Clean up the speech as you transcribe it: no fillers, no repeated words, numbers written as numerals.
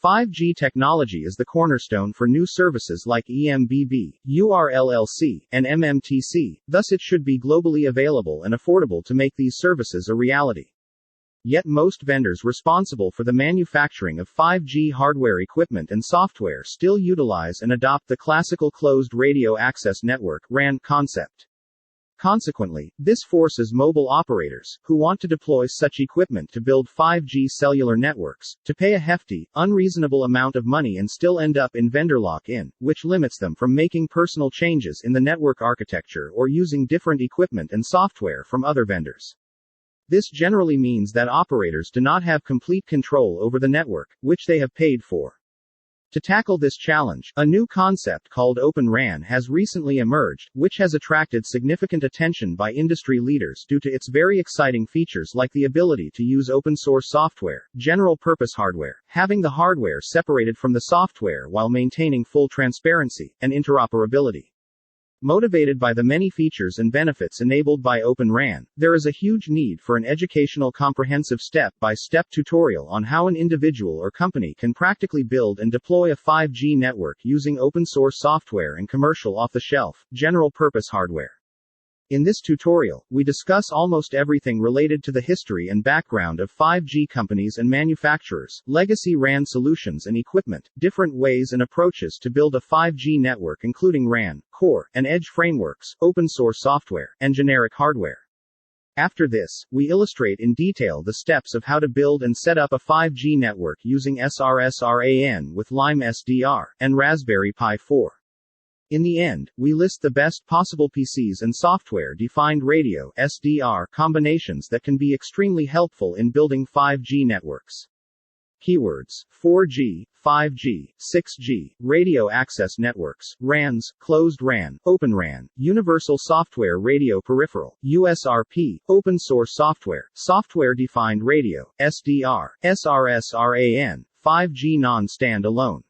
5G technology is the cornerstone for new services like eMBB, URLLC, and MMTC, thus it should be globally available and affordable to make these services a reality. Yet most vendors responsible for the manufacturing of 5G hardware equipment and software still utilize and adopt the classical closed radio access network (RAN) concept. Consequently, this forces mobile operators, who want to deploy such equipment to build 5G cellular networks, to pay a hefty, unreasonable amount of money and still end up in vendor lock-in, which limits them from making personal changes in the network architecture or using different equipment and software from other vendors. This generally means that operators do not have complete control over the network, which they have paid for. To tackle this challenge, a new concept called Open RAN has recently emerged, which has attracted significant attention by industry leaders due to its very exciting features like the ability to use open-source software, general-purpose hardware, having the hardware separated from the software while maintaining full transparency, and interoperability. Motivated by the many features and benefits enabled by Open RAN, there is a huge need for an educational comprehensive step-by-step tutorial on how an individual or company can practically build and deploy a 5G network using open-source software and commercial off-the-shelf, general-purpose hardware. In this tutorial, we discuss almost everything related to the history and background of 5G companies and manufacturers, legacy RAN solutions and equipment, different ways and approaches to build a 5G network including RAN, core, and edge frameworks, open-source software, and generic hardware. After this, we illustrate in detail the steps of how to build and set up a 5G network using SRS-RAN with Lime SDR, and Raspberry Pi 4. In the end, we list the best possible PCs and software-defined radio (SDR) combinations that can be extremely helpful in building 5G networks. Keywords: 4G, 5G, 6G, radio access networks, RANs, closed RAN, Open RAN, Universal Software Radio Peripheral, USRP, Open Source Software, Software-Defined Radio, SDR, SRS-RAN, 5G non-standalone.